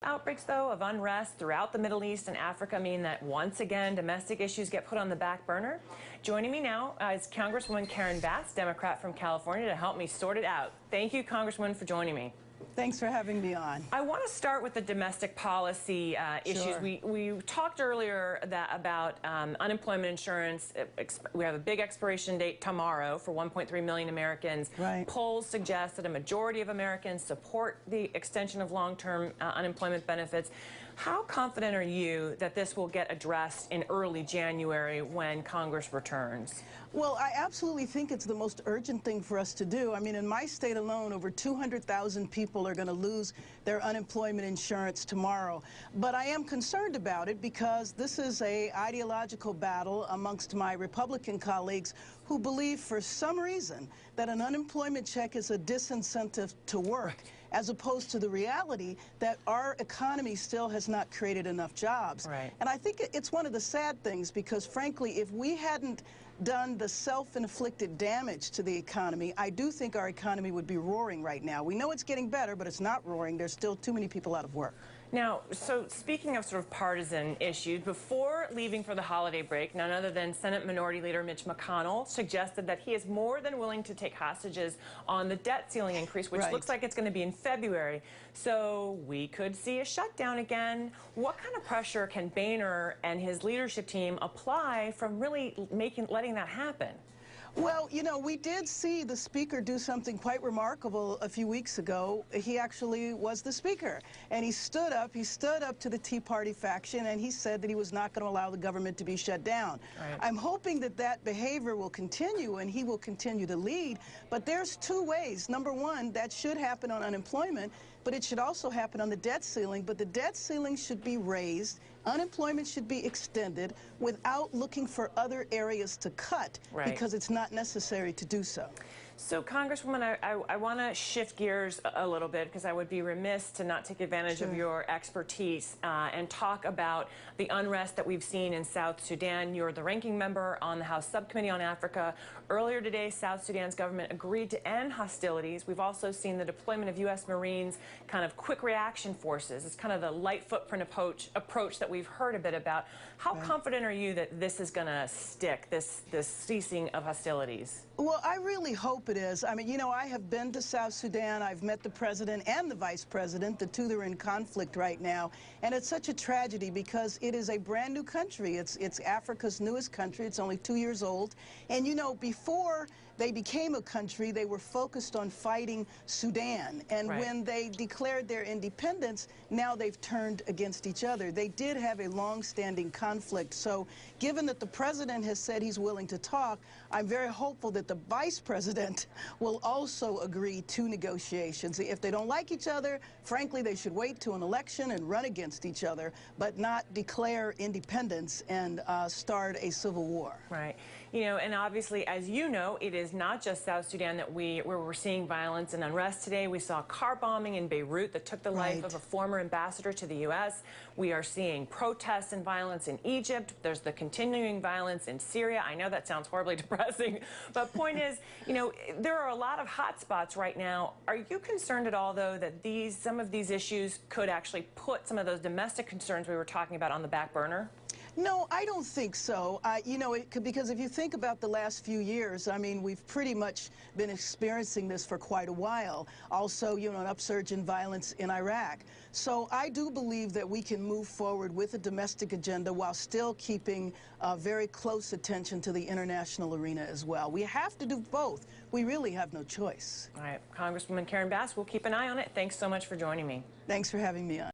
outbreaks, though, of unrest throughout the Middle East and Africa mean that once again domestic issues get put on the back burner? Joining me now is Congresswoman Karen Finney, Democrat from California, to help me sort it out. Thank you, Congresswoman, for joining me. Thanks for having me on. I want to start with the domestic policy issues. Sure. We talked earlier about unemployment insurance. We have a big expiration date tomorrow for 1.3 million Americans. Right. Polls suggest that a majority of Americans support the extension of long-term unemployment benefits. How confident are you that this will get addressed in early January when Congress returns? Well, I absolutely think it's the most urgent thing for us to do. I mean, in my state alone, over 200,000 people are going to lose their unemployment insurance tomorrow. But I am concerned about it because this is an ideological battle amongst my Republican colleagues who believe for some reason that an unemployment check is a disincentive to work, as opposed to the reality that our economy still has not created enough jobs. Right. And I think it's one of the sad things because, frankly, if we hadn't done the self-inflicted damage to the economy, I do think our economy would be roaring right now. We know it's getting better, but it's not roaring. There's still too many people out of work. Now, so speaking of sort of partisan issues, before leaving for the holiday break, none other than Senate Minority Leader Mitch McConnell suggested that he is more than willing to take hostages on the debt ceiling increase, which looks like it's going to be in February. So we could see a shutdown again. What kind of pressure can Boehner and his leadership team apply from really letting that happen? Well, you know, we did see the speaker do something quite remarkable a few weeks ago. He actually was the speaker, and he stood up to the Tea Party faction, and he said that he was not going to allow the government to be shut down. Right. I'm hoping that that behavior will continue, and he will continue to lead, but there's two ways. Number one, that should happen on unemployment, but it should also happen on the debt ceiling, but the debt ceiling should be raised, unemployment should be extended without looking for other areas to cut, because it's not necessary to do so. So, Congresswoman, I want to shift gears a little bit because I would be remiss to not take advantage of your expertise and talk about the unrest that we've seen in South Sudan. You're the ranking member on the House Subcommittee on Africa. Earlier today, South Sudan's government agreed to end hostilities. We've also seen the deployment of U.S. Marines, kind of quick reaction forces. It's kind of the light footprint approach that we've heard a bit about. How confident are you that this is going to stick, this ceasing of hostilities? Well, I really hope it is. I mean, you know, I have been to South Sudan. I've met the president and the vice president. The two that are in conflict right now. And it's such a tragedy because it is a brand new country. It's Africa's newest country. It's only 2 years old. And, you know, before they became a country, they were focused on fighting Sudan. And when they declared their independence, now they've turned against each other. They did have a long-standing conflict. So given that the president has said he's willing to talk, I'm very hopeful that the vice president will also agree to negotiations. If they don't like each other, frankly, they should wait to an election and run against each other, but not declare independence and start a civil war. Right. You know, and obviously, as you know, it is not just South Sudan that where we're seeing violence and unrest today. We saw a car bombing in Beirut that took the life of a former ambassador to the U.S. We are seeing protests and violence in Egypt. There's the continuing violence in Syria. I know that sounds horribly depressing, but point is, you know, there are a lot of hot spots right now. Are you concerned at all, though, that some of these issues could actually put some of those domestic concerns we were talking about on the back burner? No, I don't think so. You know, because if you think about the last few years, I mean, we've pretty much been experiencing this for quite a while. Also, you know, an upsurge in violence in Iraq. So I do believe that we can move forward with a domestic agenda while still keeping very close attention to the international arena as well. We have to do both. We really have no choice. All right, Congresswoman Karen Finney, we'll keep an eye on it. Thanks so much for joining me. Thanks for having me on.